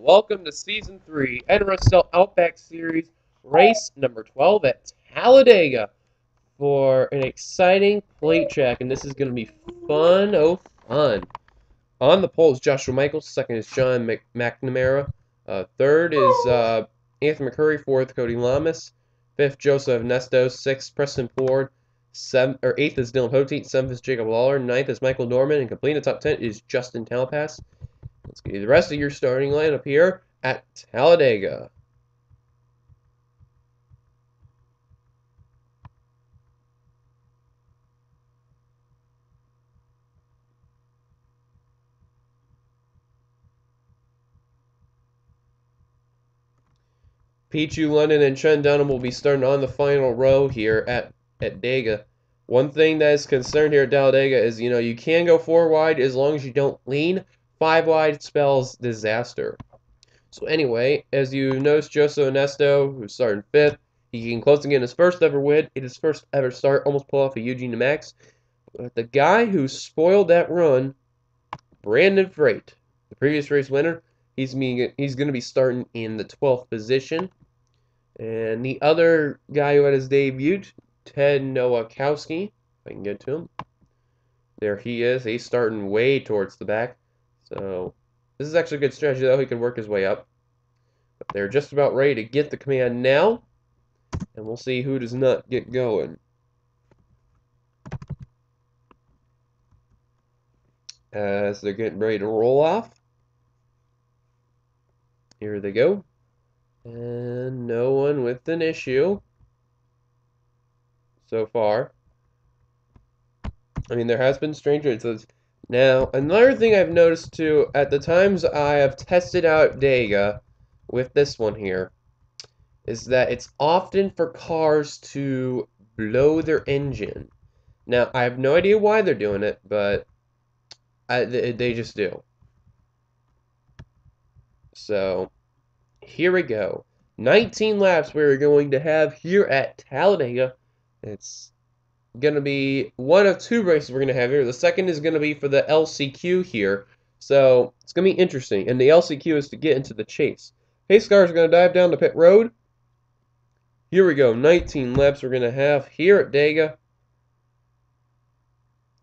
Welcome to Season 3, NRSL Outback Series, race number 12 at Talladega for an exciting plate track, and this is going to be fun, oh fun. On the pole is Joshua Michaels, second is John McNamara, third is Anthony McCurry, fourth Cody Lamas, fifth Joseph Nesto, sixth Preston Ford, eighth is Dylan Poteet, seventh is Jacob Lawler, ninth is Michael Norman, and completing the top 10 is Justin Talapass. Let's get you the rest of your starting lineup here at Talladega. Pichu London and Trent Dunham will be starting on the final row here at Dega. One thing that is concerned here at Talladega is, you can go 4 wide as long as you don't lean. 5 wide spells disaster. So anyway, as you notice, Joseph Nesto, who's starting 5th, he came close to getting his first ever win. It is his first ever start, almost pull off a Eugene Max. But the guy who spoiled that run, Brandon Freight, the previous race winner, he's going to be starting in the 12th position. And the other guy who had his debut, Ted Nowakowski, if I can get to him. There he is. He's starting way towards the back. So this is actually a good strategy, though. He can work his way up. But they're just about ready to get the command now. And we'll see who does not get going. As they're getting ready to roll off. Here they go. And no one with an issue so far. I mean, there has been strange races. Now, another thing I've noticed too, at the times I have tested out Dega with this one here, is that it's often for cars to blow their engine. Now, I have no idea why they're doing it, but they just do. So, here we go. 19 laps we're going to have here at Talladega. It's going to be one of 2 races we're going to have here. The second is going to be for the LCQ here. So, it's going to be interesting. And the LCQ is to get into the chase. Pace cars are going to dive down the pit road. Here we go. 19 laps we're going to have here at Dega.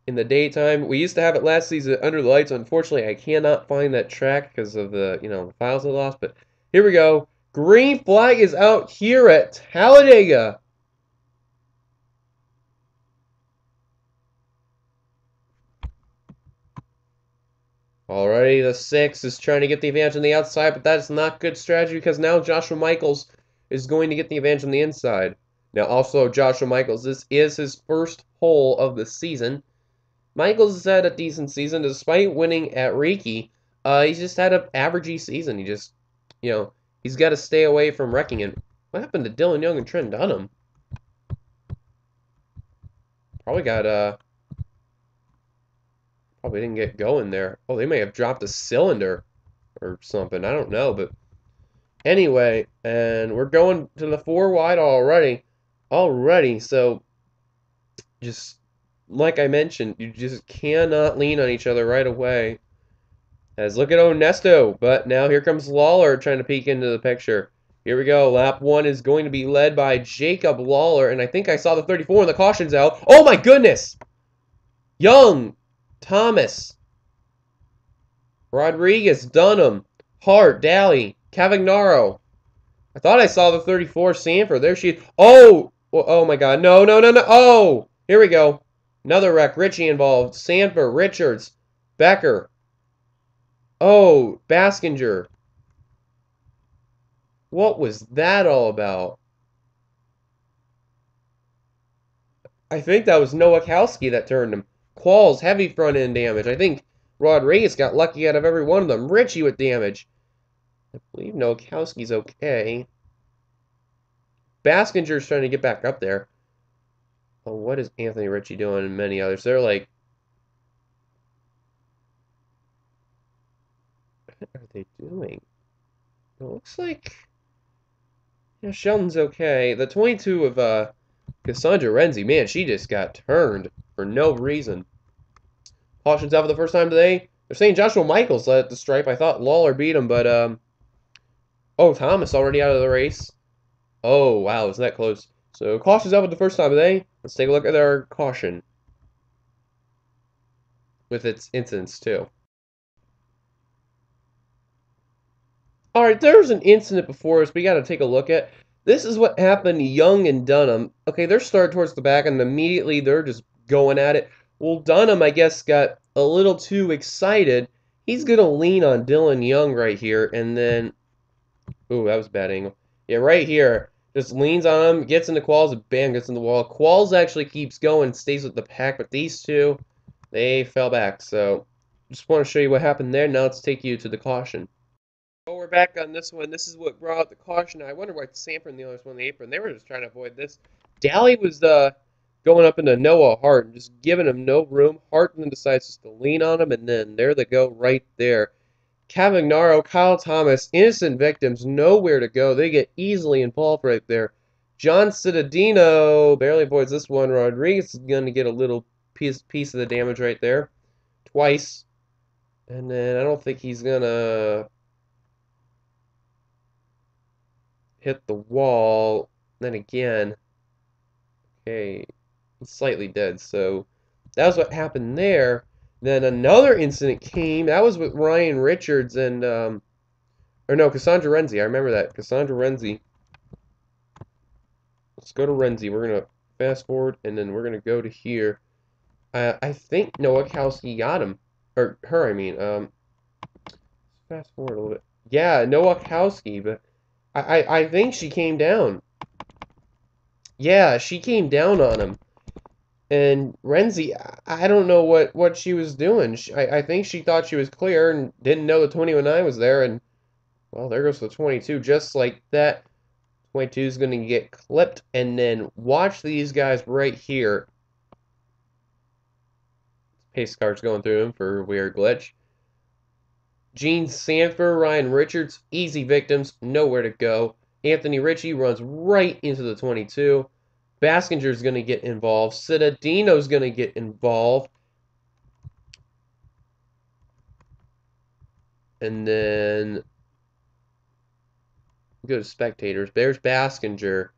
In the daytime. We used to have it last season under the lights. Unfortunately, I cannot find that track because of the, the files I lost. But here we go. Green flag is out here at Talladega. Alrighty, the 6 is trying to get the advantage on the outside, but that's not good strategy because now Joshua Michaels is going to get the advantage on the inside. Now, also, Joshua Michaels, this is his first pole of the season. Michaels has had a decent season despite winning at Riki. He's just had an averagey season. He just, he's got to stay away from wrecking it. What happened to Dylan Young and Trent Dunham? Probably didn't get going there. Oh, they may have dropped a cylinder or something. I don't know, but anyway, and we're going to the 4 wide already. So just like I mentioned, you just cannot lean on each other right away. As look at Nesto, but now here comes Lawler trying to peek into the picture. Here we go. Lap 1 is going to be led by Jacob Lawler, and I think I saw the 34 and the caution's out. Oh my goodness! Young, Thomas, Rodriguez, Dunham, Hart, Daly, Cavagnaro. I thought I saw the 34 Sanford. There she is. Oh! Oh my god. No. Oh! Here we go. Another wreck. Ritchie involved. Sanford, Richards, Becker. Oh, Baskinger. What was that all about? I think that was Nowakowski that turned him. Qualls, heavy front end damage. I think Rodriguez got lucky out of every one of them. Ritchie with damage. I believe Nowakowski's okay. Baskinger's trying to get back up there. Oh, what is Anthony Ritchie doing and many others? They're like... What are they doing? It looks like... Sheldon's okay. The 22 of Cassandra Renzi, man, she just got turned for no reason. Caution's out for the first time today. They're saying Joshua Michaels led the stripe. I thought Lawler beat him, but Oh, Thomas already out of the race. Oh, wow, isn't that close? So, caution's out with the first time of the day. Let's take a look at our caution with its incidents, too. Alright, there's an incident before us we got to take a look at. This is what happened to Young and Dunham. Okay, they're started towards the back, and immediately they're just going at it. Well, Dunham, I guess, got a little too excited. He's going to lean on Dylan Young right here, and then... Ooh, that was a bad angle. Yeah, right here. Just leans on him, gets into Qualls, and bam, gets in the wall. Qualls actually keeps going, stays with the pack, but these two, they fell back. So, just want to show you what happened there. Now let's take you to the caution. Oh, we're back on this one. This is what brought out the caution. I wonder why Sanford and the others won the apron. They were just trying to avoid this. Daly was going up into Noah Hart and just giving him no room. Hart then decides just to lean on him, and then there they go right there. Cavagnaro, Kyle Thomas, innocent victims, nowhere to go. They get easily involved right there. John Cittadino barely avoids this one. Rodriguez is going to get a little piece of the damage right there. Twice. And then I don't think he's going to hit the wall. Then again, okay, he's slightly dead. So that was what happened there. Then another incident came. That was with Ryan Richards and, or no, Cassandra Renzi. I remember that. Cassandra Renzi. Let's go to Renzi. We're going to fast forward, and then we're going to go to here. I think Nowakowski got him. Or her, I mean. Fast forward a little bit. Yeah, Nowakowski, but I think she came down. Yeah, she came down on him. And Renzi, I don't know what she was doing. I think she thought she was clear and didn't know the 2019 was there. And, well, there goes the 22. Just like that, 22 is going to get clipped. And then watch these guys right here. Pace car's going through him for a weird glitch. Gene Sanford, Ryan Richards, easy victims, nowhere to go. Anthony Ritchie runs right into the 22. Baskinger's going to get involved. Cittadino's going to get involved. And then go to spectators. There's Baskinger.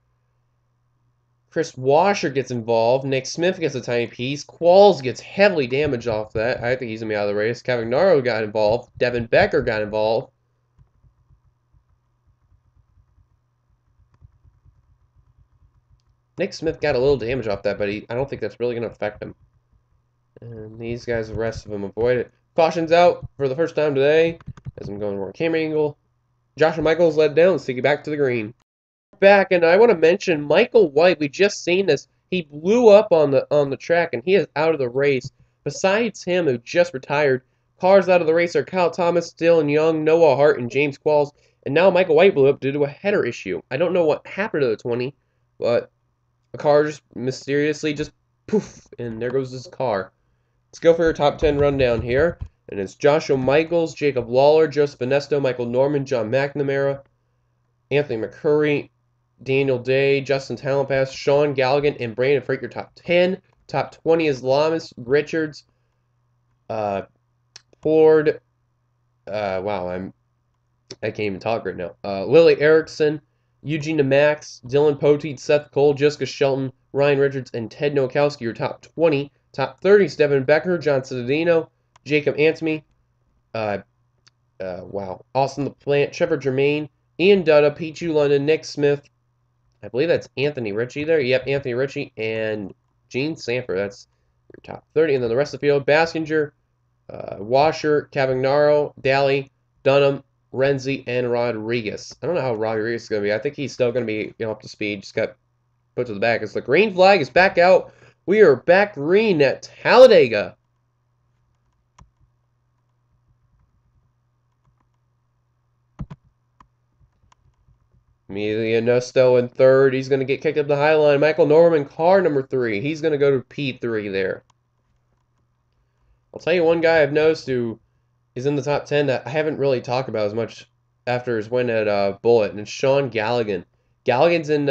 Chris Washer gets involved. Nick Smith gets a tiny piece. Qualls gets heavily damaged off that. I think he's going to be out of the race. Cavagnaro got involved. Devin Becker got involved. Nick Smith got a little damage off that, but I don't think that's really going to affect him. And these guys, the rest of them, avoid it. Caution's out for the first time today. As I'm going wrong camera angle. Joshua Michaels led down. Let's take it back to the green. Back, and I want to mention Michael White. We just seen this. He blew up on the track, and he is out of the race. Besides him, who just retired, cars out of the race are Kyle Thomas, Dylan Young, Noah Hart, and James Qualls. And now Michael White blew up due to a header issue. I don't know what happened to the 20, but a car just mysteriously just poof, and there goes his car. Let's go for your top 10 rundown here. And it's Joshua Michaels, Jacob Lawler, Joseph Benesto, Michael Norman, John McNamara, Anthony McCurry, Daniel Day, Justin Talonpass, Sean Galligan, and Brandon Freight, your top 10. Top 20 is Lamas, Richards, Ford, wow, I can't even talk right now. Lily Erickson, Eugene Max, Dylan Poteet, Seth Cole, Jessica Shelton, Ryan Richards, and Ted Nowakowski, your top 20. Top 30 is Devin Becker, John Cittadino, Jacob Antony, wow, Austin LaPlante, Trevor Germain, Ian Dutta, Pichu London, Nick Smith, I believe that's Anthony Ritchie there. Yep, Anthony Ritchie, and Gene Sanford. That's your top 30. And then the rest of the field, Baskinger, Washer, Cavagnaro, Daly, Dunham, Renzi, and Rodriguez. I don't know how Rodriguez is going to be. I think he's still going to be up to speed. Just got put to the back. As the green flag is back out. We are back green at Talladega. Emilio Nesto in third. He's going to get kicked up the high line. Michael Norman, car number 3. He's going to go to P3 there. I'll tell you one guy I've noticed who is in the top 10 that I haven't really talked about as much after his win at Bullitt, and it's Sean Galligan. Galligan's in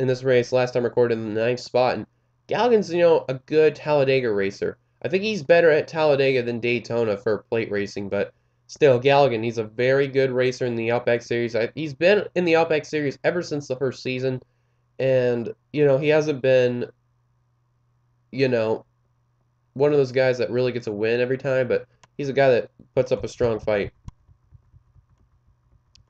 this race last time recorded in the 9th spot, and Galligan's, a good Talladega racer. I think he's better at Talladega than Daytona for plate racing, but Still, Galligan, he's a very good racer in the Outback Series. He's been in the Outback Series ever since the first season, and, you know, he hasn't been, you know, one of those guys that really gets a win every time, but he's a guy that puts up a strong fight.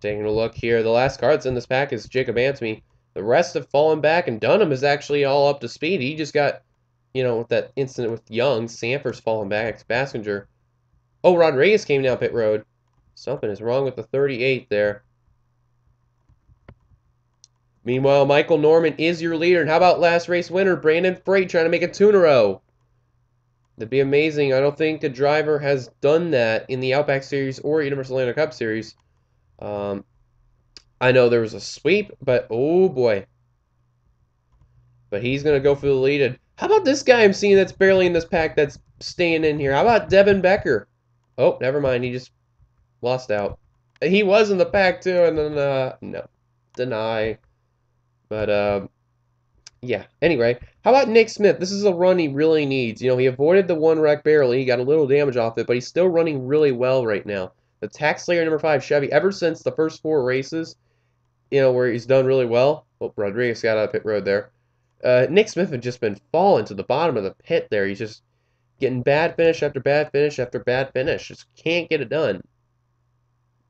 Taking a look here, the last car that's in this pack is Jacob Anthony. The rest have fallen back, and Dunham is actually all up to speed. He just got, you know, with that incident with Young, Sanford's fallen back, Bassinger. Oh, Rodriguez came down pit road. Something is wrong with the 38 there. Meanwhile, Michael Norman is your leader. And how about last race winner, Brandon Freight, trying to make it 2 in a row? That'd be amazing. I don't think a driver has done that in the Outback Series or Universal Land Cup Series. I know there was a sweep, but oh boy. But he's going to go for the lead. And how about this guy I'm seeing that's barely in this pack that's staying in here? How about Devin Becker? Oh, never mind. He just lost out. He was in the pack too, and then, no. Deny. But, yeah. Anyway, how about Nick Smith? This is a run he really needs. You know, he avoided the one wreck barely. He got a little damage off it, but he's still running really well right now. The Tax Slayer number 5 Chevy, ever since the first 4 races, you know, where he's done really well. Oh, Rodriguez got out of pit road there. Nick Smith had just been falling to the bottom of the pit there. He's just getting bad finish after bad finish after bad finish. Just can't get it done.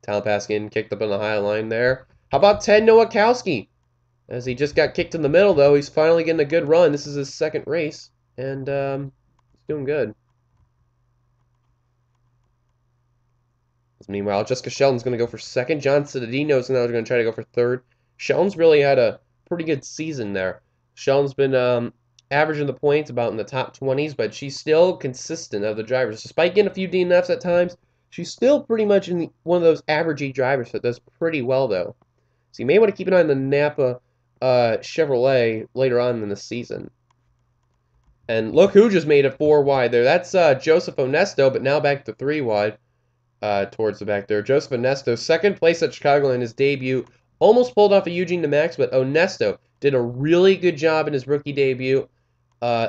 Talon Paskin kicked up on the high line there. How about Ted Nowakowski? As he just got kicked in the middle, though, he's finally getting a good run. This is his second race, and he's doing good. Meanwhile, Jessica Shelton's going to go for second. John Cittadino's now going to try to go for third. Shelton's really had a pretty good season there. Shelton's been averaging the points about in the top 20s, but she's still consistent of the drivers. Despite getting a few DNFs at times, she's still pretty much in one of those averagey drivers that does pretty well, though. So you may want to keep an eye on the Napa Chevrolet later on in the season. And look who just made it 4 wide there. That's Joseph Onesto, but now back to 3 wide. Towards the back there. Joseph Onesto, second place at Chicago in his debut. Almost pulled off a Eugene DeMax, but Onesto did a really good job in his rookie debut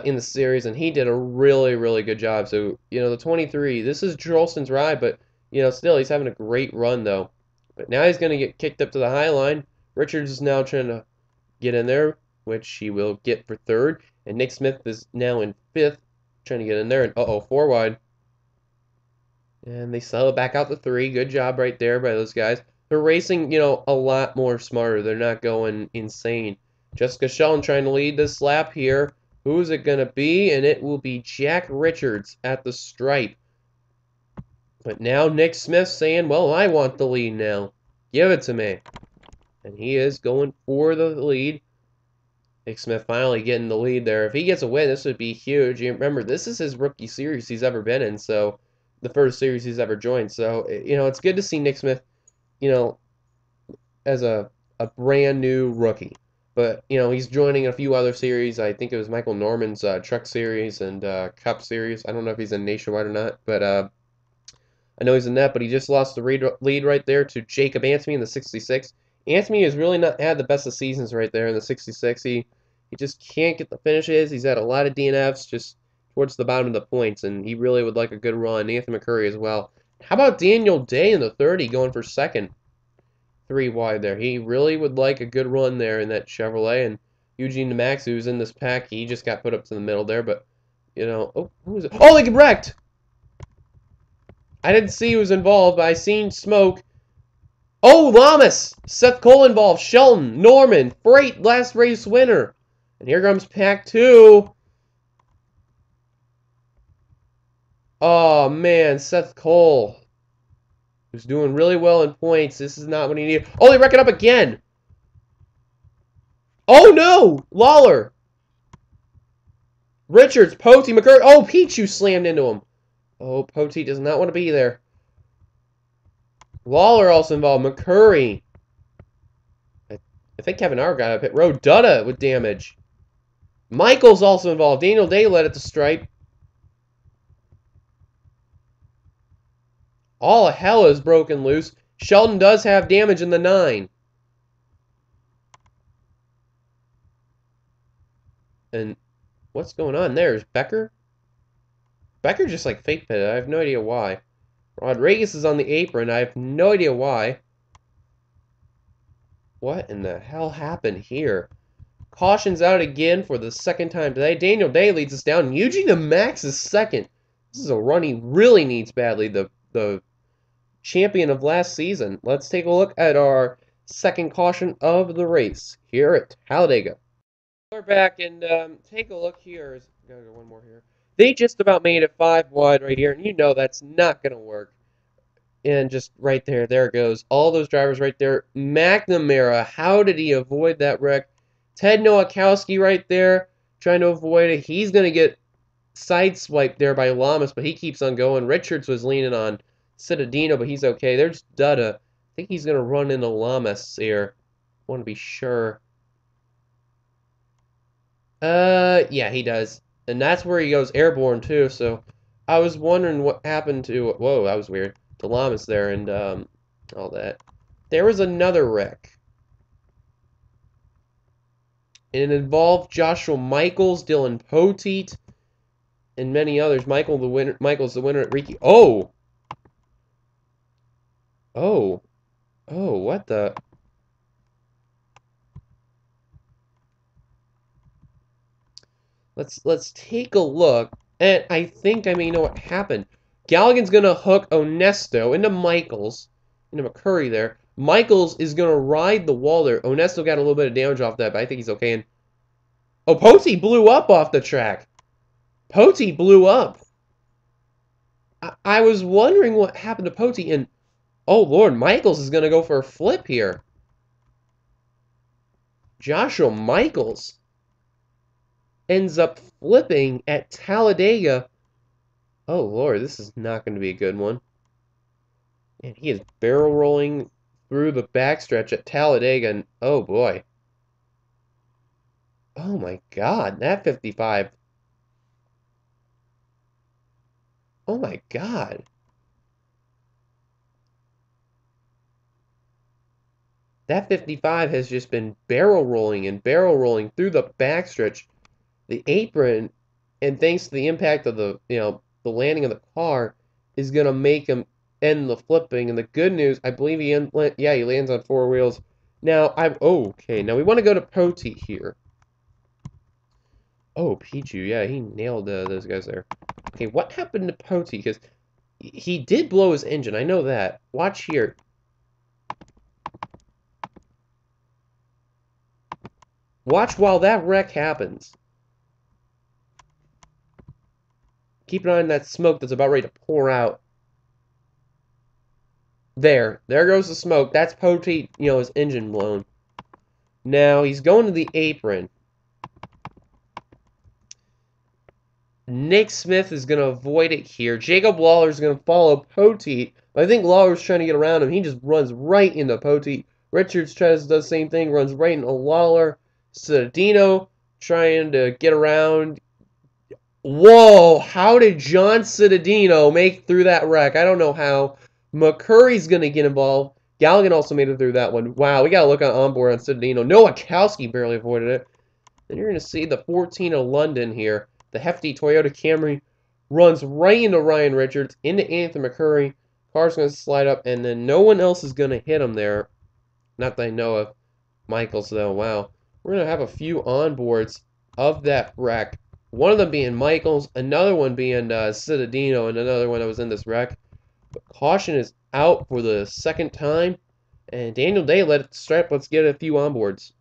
in the series, and he did a really, really good job. So, you know, the 23, this is Charleston's ride, but, you know, still, he's having a great run, though. But now he's going to get kicked up to the high line. Richards is now trying to get in there, which he will get for third. And Nick Smith is now in 5th, trying to get in there. And, 4 wide. And they settle it back out to 3. Good job right there by those guys. They're racing, you know, a lot more smarter. They're not going insane. Jessica Shelton trying to lead this lap here. Who's it going to be? And it will be Jack Richards at the stripe. But now Nick Smith saying, well, I want the lead now. Give it to me. And he is going for the lead. Nick Smith finally getting the lead there. If he gets a win, this would be huge. You remember, this is his rookie series he's ever been in, so the first series he's ever joined. So, you know, it's good to see Nick Smith, you know, as a brand new rookie. But, you know, he's joining a few other series. I think it was Michael Norman's Truck Series and Cup Series. I don't know if he's in Nationwide or not, but I know he's in that. But he just lost the lead right there to Jacob Anthony in the 66. Anthony has really not had the best of seasons right there in the 66. He just can't get the finishes. He's had a lot of DNFs just towards the bottom of the points, and he really would like a good run. Nathan McCurry as well. How about Daniel Day in the 30 going for second? 3 wide there. He really would like a good run there in that Chevrolet. And Eugene DeMax, who's in this pack, he just got put up to the middle there. But, you know, oh, who was it? Oh, they get wrecked! I didn't see who was involved, but I seen smoke. Oh, Lamas! Seth Cole involved. Shelton, Norman, Freight, last race winner. And here comes pack 2. Oh, man, Seth Cole, who's doing really well in points. This is not what he needed. Oh, they wreck it up again. Oh, no! Lawler. Richards, Pote, McCurry. Oh, Pichu slammed into him. Oh, Pote does not want to be there. Lawler also involved. McCurry. I think Kevin R got up hit road. Dutta with damage. Michael's also involved. Daniel Day led at the stripe. All of hell is broken loose. Shelton does have damage in the 9. And what's going on there? Is Becker? Becker just like fake pitted. I have no idea why. Rodriguez is on the apron. I have no idea why. What in the hell happened here? Caution's out again for the second time today. Daniel Day leads us down. Eugene Max is second. This is a run he really needs badly. The champion of last season. Let's take a look at our second caution of the race here at Talladega. We're back and take a look here. Gotta go one more here. They just about made it 5 wide right here, and you know that's not gonna work. And just right there, there it goes. All those drivers right there. McNamara, how did he avoid that wreck? Ted Nowakowski right there, trying to avoid it. He's going to get sideswiped there by Lamas, but he keeps on going. Richards was leaning on Cittadino, but he's okay. There's Dutta. I think he's going to run into Lamas here. Want to be sure. Yeah, he does. And that's where he goes airborne, too, so I was wondering what happened to... Whoa, that was weird. To Lamas there and all that. There was another wreck. And it involved Joshua Michaels, Dylan Poteet, and many others. Michael's the winner at Riki. Oh! Oh. Oh, what the... Let's take a look. And I think I may know what happened. Galligan's going to hook Onesto into Michaels, into McCurry there. Michaels is going to ride the wall there. Onesto got a little bit of damage off that, but I think he's okay. And oh, Pote blew up off the track. Pote blew up. I was wondering what happened to Pote, and oh, Lord, Michaels is going to go for a flip here. Joshua Michaels ends up flipping at Talladega. Oh, Lord, this is not going to be a good one. And he is barrel rolling through the backstretch at Talladega, and oh, boy. Oh, my God, that 55. Oh, my God. That 55 has just been barrel rolling and barrel rolling through the backstretch, the apron, and thanks to the impact of the the landing of the car, is gonna make him end the flipping. And the good news, I believe he lands on 4 wheels. Now okay. Now we want to go to Pote here. Oh, Pichu, yeah, he nailed those guys there. Okay, what happened to Pote? Because he did blow his engine. I know that. Watch here. Watch while that wreck happens. Keep an eye on that smoke that's about ready to pour out. There goes the smoke. That's Pote, his engine blown. Now he's going to the apron. Nick Smith is going to avoid it here. Jacob Lawler is going to follow Pote. But I think Lawler's trying to get around him. He just runs right into Pote. Richards does the same thing, runs right into Lawler. Cittadino trying to get around. Whoa, how did John Cittadino make through that wreck? I don't know how. McCurry's going to get involved. Galligan also made it through that one. Wow, we got to look on board on Cittadino. Nowakowski barely avoided it. Then you're going to see the 14 of London here. The hefty Toyota Camry runs right into Ryan Richards, into Anthony McCurry. Car's going to slide up, and then no one else is going to hit him there. Not that I know of. Michaels, though, wow. We're going to have a few onboards of that wreck. One of them being Michaels, another one being Cittadino, and another one that was in this wreck. But caution is out for the second time. And Daniel Day let it strap. Let's get a few onboards.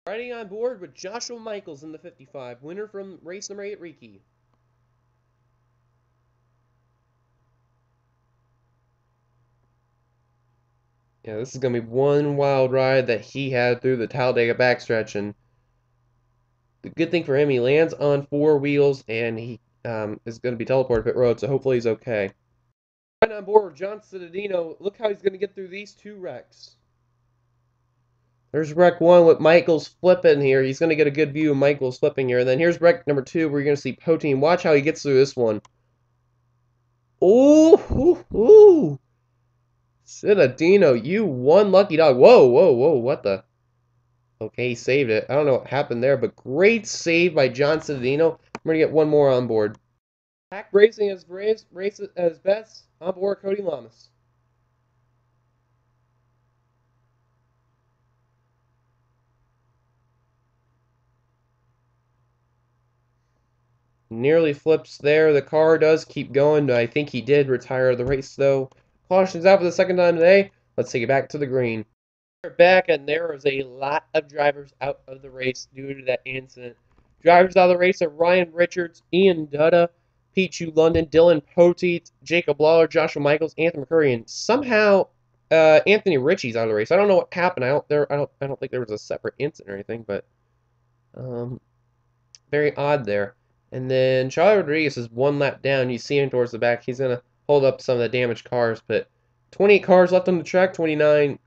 Riding on board with Joshua Michaels in the 55. Winner from race number 8 at Riki. Yeah, this is going to be one wild ride that he had through the Talladega backstretch. And the good thing for him, he lands on 4 wheels, and he is going to be teleported pit road, so hopefully he's okay. Right on board, John Cittadino. Look how he's going to get through these 2 wrecks. There's wreck 1 with Michaels flipping here. He's going to get a good view of Michaels flipping here. And then here's wreck number 2, where you're going to see Pote. Watch how he gets through this one. Ooh. Cittadino, you one lucky dog. Whoa, what the? Okay, he saved it. I don't know what happened there, but great save by John Cittadino. I'm going to get one more on board. Pack racing as race as best on board Cody Lamas. Nearly flips there. The car does keep going. I think he did retire the race, though. Caution's out for the second time today. Let's take it back to the green. We're back, and there is a lot of drivers out of the race due to that incident. Drivers out of the race are Ryan Richards, Ian Dutta, Pichu London, Dylan Poteet, Jacob Lawler, Joshua Michaels, Anthony McCurry, and somehow Anthony Ritchie's out of the race. I don't know what happened. I don't think there was a separate incident or anything, but very odd there. And then Charlie Rodriguez is one lap down. You see him towards the back. He's going to hold up some of the damaged cars, but 28 cars left on the track, 28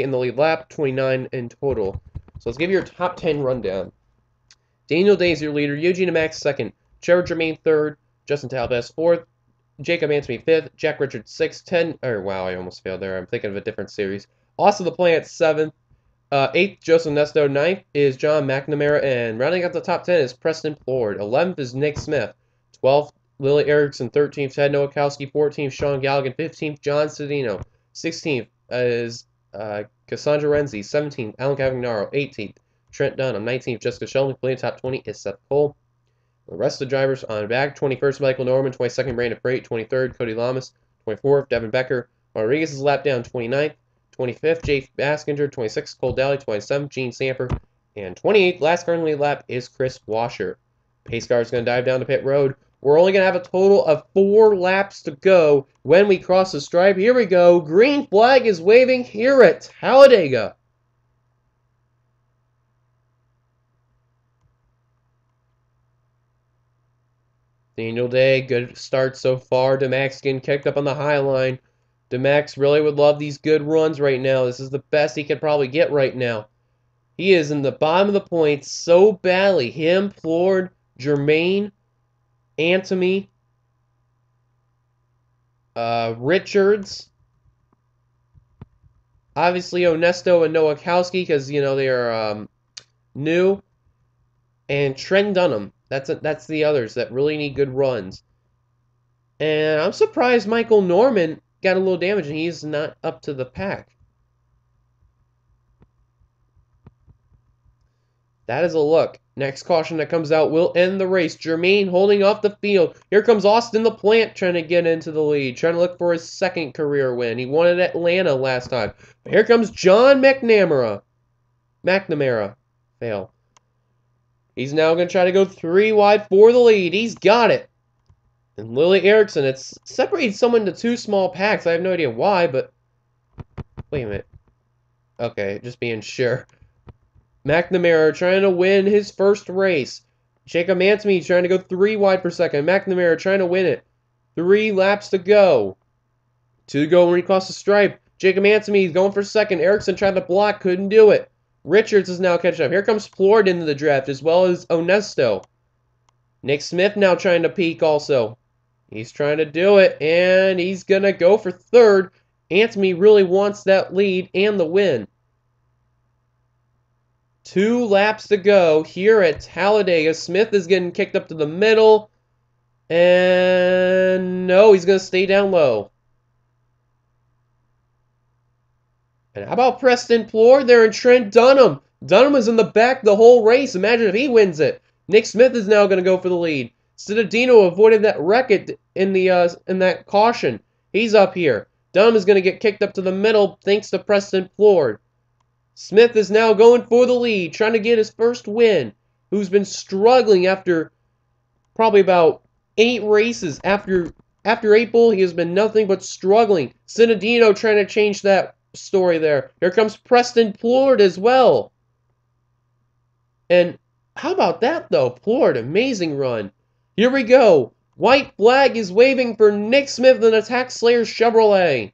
in the lead lap, 29 in total. So let's give you your top 10 rundown. Daniel Day is your leader, Eugene Max second, Trevor Germain third, Justin Talbot fourth, Jacob Anthony fifth, Jack Richards sixth, wow, I almost failed there. I'm thinking of a different series. Austin LaPlante seventh, 8th, Joseph Nesto. 9th is John McNamara. And rounding out the top 10 is Preston Plord. 11th is Nick Smith. 12th, Lily Erickson. 13th, Ted Nowakowski. 14th, Sean Galligan. 15th, John Cedino. 16th is Cassandra Renzi. 17th, Alan Cavagnaro. 18th, Trent Dunham. 19th, Jessica Sheldon. Playing top 20 is Seth Cole. The rest of the drivers on back. 21st, Michael Norman. 22nd, Brandon Freight. 23rd, Cody Lamas. 24th, Devin Becker. Rodriguez is lap down. 29th. 25th, Jake Baskinger. 26th, Cole Daly. 27th, Gene Samper. And 28th, last currently lap, is Chris Washer. Pace car is going to dive down to pit road. We're only going to have a total of 4 laps to go when we cross the stripe. Here we go. Green flag is waving here at Talladega. Daniel Day, good start so far. DeMax getting kicked up on the high line. DeMax really would love these good runs right now. This is the best he could probably get right now. He is in the bottom of the points so badly. Him, Plord, Jermaine, Antony, Richards, obviously Onesto and Nowakowski because, you know, they are new, and Trent Dunham. That's the others that really need good runs. And I'm surprised Michael Norman got a little damage and he's not up to the pack. That is a look. Next caution that comes out will end the race. Jermaine holding off the field. Here comes Austin LaPlante trying to get into the lead. Trying to look for his second career win. He won at Atlanta last time. But here comes John McNamara. Fail. He's now going to try to go 3 wide for the lead. He's got it. And Lily Erickson, it's separated someone into 2 small packs. I have no idea why, but... Wait a minute. Okay, just being sure. McNamara trying to win his first race. Jacob Antony trying to go 3 wide per second. McNamara trying to win it. 3 laps to go. 2 to go when he crossed the stripe. Jacob Antony going for second. Erickson tried to block, couldn't do it. Richards is now catching up. Here comes Plord into the draft as well as Onesto. Nick Smith now trying to peak also. He's trying to do it, and he's going to go for third. Antony really wants that lead and the win. 2 laps to go here at Talladega. Smith is getting kicked up to the middle. And no, he's going to stay down low. And how about Preston Plord there and Trent Dunham? Dunham is in the back the whole race. Imagine if he wins it. Nick Smith is now going to go for the lead. Citadino avoided that wreck in that caution. He's up here. Dunham is going to get kicked up to the middle thanks to Preston Plord. Smith is now going for the lead, trying to get his first win, who's been struggling after probably about 8 races. After April, he has been nothing but struggling. Citadino trying to change that story there. Here comes Preston Plord as well. And how about that, though? Plord, amazing run. Here we go. White flag is waving for Nick Smith and Attack Slayer Chevrolet.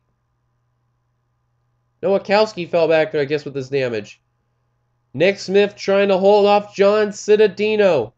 Nowakowski fell back, I guess, with this damage. Nick Smith trying to hold off John Citadino.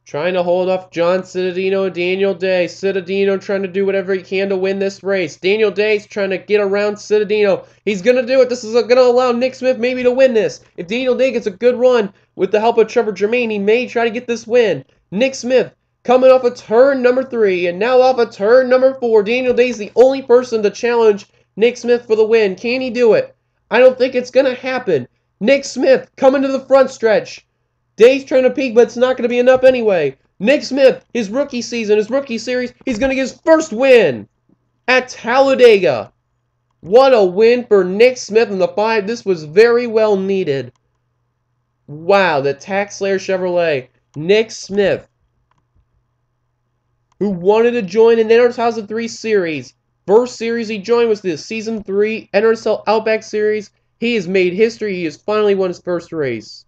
Trying to hold off John Cittadino and Daniel Day. Cittadino trying to do whatever he can to win this race. Daniel Day's trying to get around Cittadino. He's going to do it. This is going to allow Nick Smith maybe to win this. If Daniel Day gets a good run with the help of Trevor Germain, he may try to get this win. Nick Smith coming off of turn number 3 and now off of turn number 4. Daniel Day's the only person to challenge Nick Smith for the win. Can he do it? I don't think it's going to happen. Nick Smith coming to the front stretch. Day's trying to peak, but it's not going to be enough anyway. Nick Smith, his rookie season, his rookie series, he's going to get his first win at Talladega. What a win for Nick Smith in the 5. This was very well needed. Wow, the Tax Slayer Chevrolet. Nick Smith, who wanted to join in the NRSL 3 series. First series he joined was the Season 3 NRSL Outback series. He has made history. He has finally won his first race.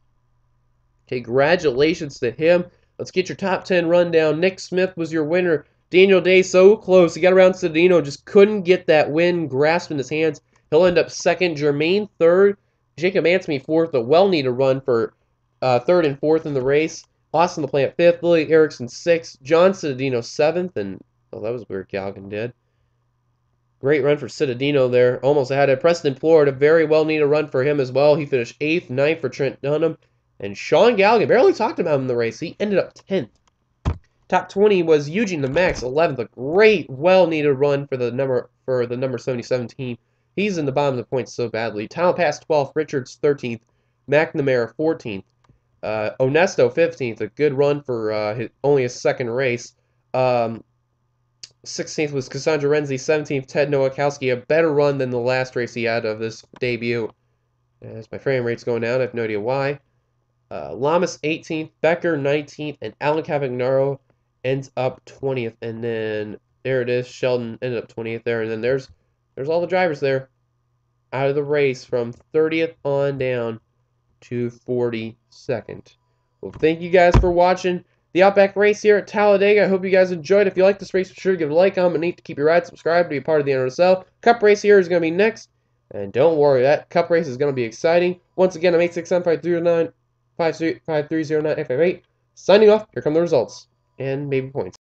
Congratulations to him. Let's get your top 10 rundown. Nick Smith was your winner. Daniel Day so close. He got around Cittadino. Just couldn't get that win grasped in his hands. He'll end up second. Germain third. Jacob Ansme fourth. A well-needed run for third and fourth in the race. Austin LaPlante fifth. Billy Erickson sixth. John Cittadino seventh. And, oh, that was weird. Galgan did. Great run for Cittadino there. Almost had it. Preston Florida, very well-needed run for him as well. He finished 8th, 9th for Trent Dunham. And Sean Galligan, barely talked about him in the race. He ended up 10th. Top 20 was Eugene the Max, 11th. A great, well-needed run for the number 77 team. He's in the bottom of the points so badly. Talent Pass 12th, Richards 13th, McNamara 14th, Onesto 15th. A good run for only his second race. 16th was Cassandra Renzi, 17th, Ted Nowakowski. A better run than the last race he had of this debut. As my frame rate's going down, I have no idea why. Lamas 18th, Becker 19th, and Alan Cavagnaro ends up 20th. And then there it is, Sheldon ended up 20th there. And then there's all the drivers there out of the race from 30th on down to 42nd. Well, thank you guys for watching the Outback race here at Talladega. I hope you guys enjoyed. If you like this race, be sure to give it a like, comment, and to keep your ride, subscribe to be a part of the NRSL. Cup race here is going to be next. And don't worry, that Cup race is going to be exciting. Once again, I'm 867-530-9. 5309-858. Signing off. Here come the results. And maybe points.